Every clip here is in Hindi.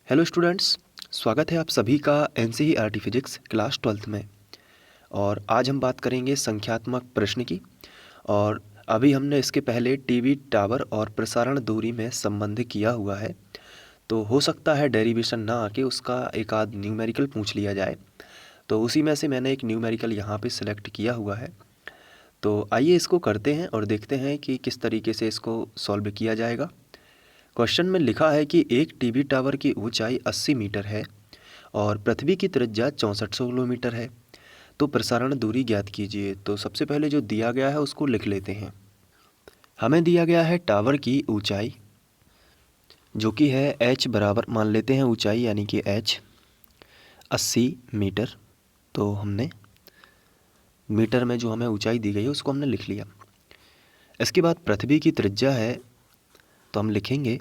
हेलो स्टूडेंट्स, स्वागत है आप सभी का एनसीईआरटी फिजिक्स क्लास 12th में। और आज हम बात करेंगे संख्यात्मक प्रश्न की। और अभी हमने इसके पहले टीवी टावर और प्रसारण दूरी में संबंध किया हुआ है, तो हो सकता है डेरिवेशन ना आके उसका एक आध न्यूमेरिकल पूछ लिया जाए। तो उसी में से मैंने एक न्यूमेरिकल यहाँ पे सिलेक्ट किया हुआ है। तो आइए इसको करते हैं और देखते हैं कि किस तरीके से इसको सॉल्व किया जाएगा। क्वेश्चन में लिखा है कि एक टीवी टावर की ऊंचाई 80 मीटर है और पृथ्वी की त्रिज्या 6400 किलोमीटर है, तो प्रसारण दूरी ज्ञात कीजिए। तो सबसे पहले जो दिया गया है उसको लिख लेते हैं। हमें दिया गया है टावर की ऊंचाई जो कि है h बराबर, मान लेते हैं ऊंचाई यानी कि h 80 मीटर। तो हमने मीटर में जो हमें ऊंचाई दी गई है उसको हमने लिख लिया। इसके बाद पृथ्वी की त्रिज्या है, तो हम लिखेंगे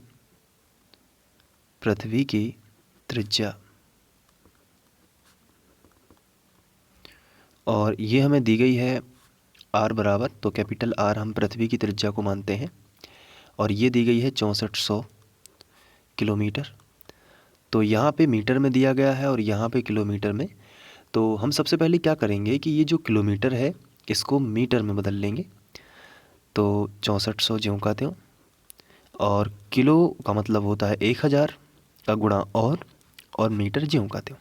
पृथ्वी की त्रिज्या, और ये हमें दी गई है r बराबर, तो कैपिटल R हम पृथ्वी की त्रिज्या को मानते हैं, और ये दी गई है 6400 किलोमीटर। तो यहाँ पे मीटर में दिया गया है और यहाँ पे किलोमीटर में। तो हम सबसे पहले क्या करेंगे कि ये जो किलोमीटर है इसको मीटर में बदल लेंगे। तो 6400 ज्यों का त्यों, और किलो का मतलब होता है 1000 का गुणा और मीटर ज्यों का त्यों।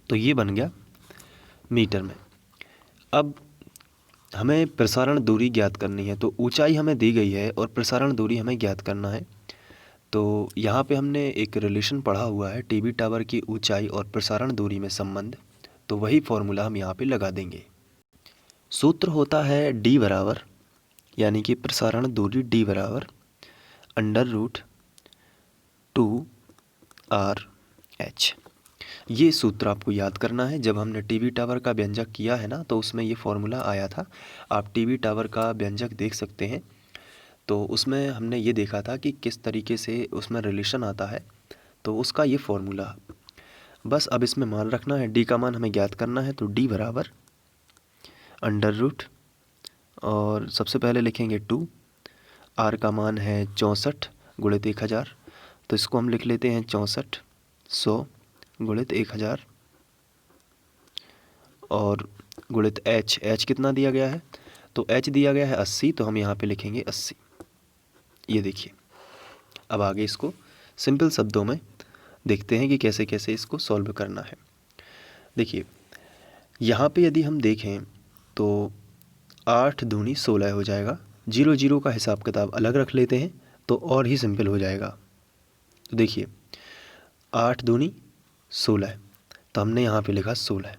तो ये बन गया मीटर में। अब हमें प्रसारण दूरी ज्ञात करनी है, तो ऊंचाई हमें दी गई है और प्रसारण दूरी हमें ज्ञात करना है। तो यहाँ पे हमने एक रिलेशन पढ़ा हुआ है, टीवी टावर की ऊंचाई और प्रसारण दूरी में संबंध। तो वही फॉर्मूला हम यहाँ पे लगा देंगे। सूत्र होता है d बराबर, यानी कि प्रसारण दूरी d बराबर √2r/h। ये सूत्र आपको याद करना है। जब हमने टीवी टावर का व्यंजक किया है ना, तो उसमें ये फॉर्मूला आया था। आप टीवी टावर का व्यंजक देख सकते हैं, तो उसमें हमने ये देखा था कि किस तरीके से उसमें रिलेशन आता है। तो उसका ये फॉर्मूला, बस अब इसमें मान रखना है, डी का मान हमें ज्ञात करना है। तो डी बराबर √ और सबसे पहले लिखेंगे 2, आर का मान है 64 गुणित 1000, तो इसको हम लिख लेते हैं 6400 गुणित 1000, और गुणित एच कितना दिया गया है, तो एच दिया गया है 80, तो हम यहाँ पे लिखेंगे 80। ये देखिए, अब आगे इसको सिंपल शब्दों में देखते हैं कि कैसे कैसे इसको सॉल्व करना है। देखिए यहाँ पे यदि हम देखें तो 8 दूनी 16 हो जाएगा। 0 0 का हिसाब किताब अलग रख लेते हैं तो और ही सिंपल हो जाएगा। तो देखिए 8 दूनी 16, तो हमने यहाँ पे लिखा 16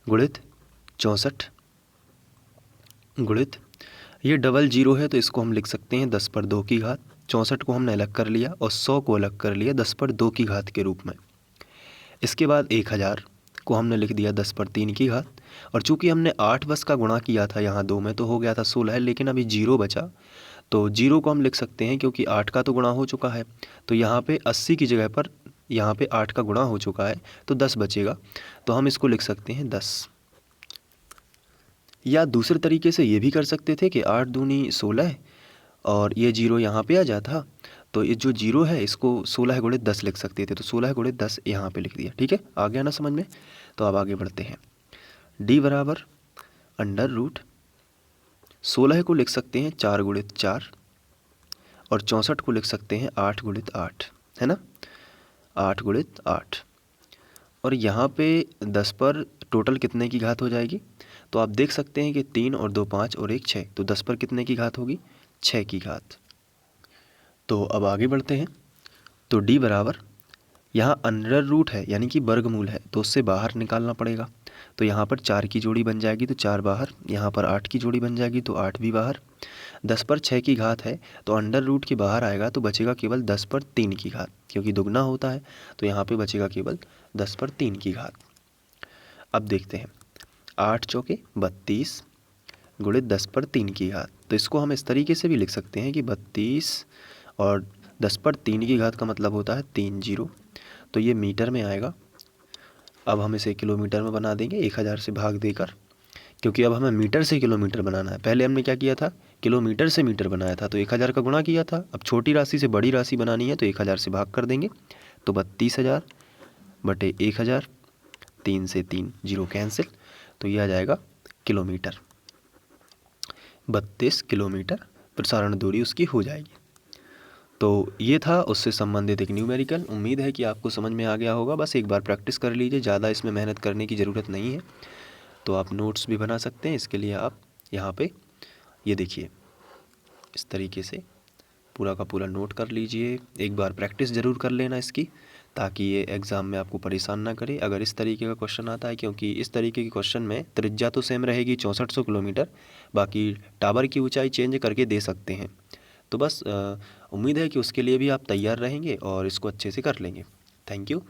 गुणित 64 गुणित, ये डबल 0 है तो इसको हम लिख सकते हैं 10 पर 2 की घात। 64 को हमने अलग कर लिया और 100 को अलग कर लिया 10 पर 2 की घात के रूप में। इसके बाद 1000 को हमने लिख दिया 10 पर 3 की घात। और चूंकि हमने 8 बस का गुणा किया था यहाँ 2 में, तो हो गया था 16, लेकिन अभी 0 बचा, तो 0 को हम लिख सकते हैं क्योंकि 8 का तो गुणा हो चुका है। तो यहाँ पे 80 की जगह पर यहाँ पे 8 का गुणा हो चुका है, तो 10 बचेगा, तो हम इसको लिख सकते हैं 10। या दूसरे तरीके से ये भी कर सकते थे कि 8 दूनी 16 और ये 0 यहाँ पे आ जाता, तो ये जो 0 है इसको 16 गुणित 10 लिख सकते थे, तो 16 गुणित 10 यहाँ पे लिख दिया। ठीक है, आ गया ना समझ में। तो अब आगे बढ़ते हैं। d बराबर √16 को लिख सकते हैं 4 गुणित 4, और 64 को लिख सकते हैं 8 गुणित 8, है ना, 8 गुणित 8। और यहाँ पे 10 पर टोटल कितने की घात हो जाएगी, तो आप देख सकते हैं कि 3 और 2 5 और 1 6, तो 10 पर कितने की घात होगी, 6 की घात। तो अब आगे बढ़ते हैं। तो d बराबर, यहाँ अंडर रूट है यानी कि वर्गमूल है, तो उससे बाहर निकालना पड़ेगा। तो यहाँ पर 4 की जोड़ी बन जाएगी तो 4 बाहर, यहाँ पर 8 की जोड़ी बन जाएगी तो 8 भी बाहर। 10 पर 6 की घात है, तो अंडर रूट के बाहर आएगा तो बचेगा केवल 10 पर 3 की घात, क्योंकि दुगना होता है, तो यहाँ पे बचेगा केवल 10 पर 3 की घात। अब देखते हैं, 8 चौके 32 गुणित 10 पर 3 की घात। तो इसको हम इस तरीके से भी लिख सकते हैं कि 32 और 10 पर 3 की घात का मतलब होता है 3 0, तो ये मीटर में आएगा। अब हम इसे किलोमीटर में बना देंगे 1000 से भाग देकर, क्योंकि अब हमें मीटर से किलोमीटर बनाना है। पहले हमने क्या किया था, किलोमीटर से मीटर बनाया था, तो 1000 का गुणा किया था। अब छोटी राशि से बड़ी राशि बनानी है तो 1000 से भाग कर देंगे, तो 32,000 बटे 1,000, 3 से 3 जीरो कैंसिल, तो ये आ जाएगा किलोमीटर। 32 किलोमीटर प्रसारण दूरी उसकी हो जाएगी। तो ये था उससे संबंधित एक न्यूमेरिकल। उम्मीद है कि आपको समझ में आ गया होगा। बस एक बार प्रैक्टिस कर लीजिए, ज़्यादा इसमें मेहनत करने की ज़रूरत नहीं है। तो आप नोट्स भी बना सकते हैं। इसके लिए आप यहाँ पे ये देखिए, इस तरीके से पूरा का पूरा नोट कर लीजिए। एक बार प्रैक्टिस ज़रूर कर लेना इसकी, ताकि ये एग्ज़ाम में आपको परेशान ना करे अगर इस तरीके का क्वेश्चन आता है, क्योंकि इस तरीके के क्वेश्चन में त्रिज्या तो सेम रहेगी 6400 किलोमीटर, बाकी टावर की ऊंचाई चेंज करके दे सकते हैं। तो बस उम्मीद है कि उसके लिए भी आप तैयार रहेंगे और इसको अच्छे से कर लेंगे। Thank you.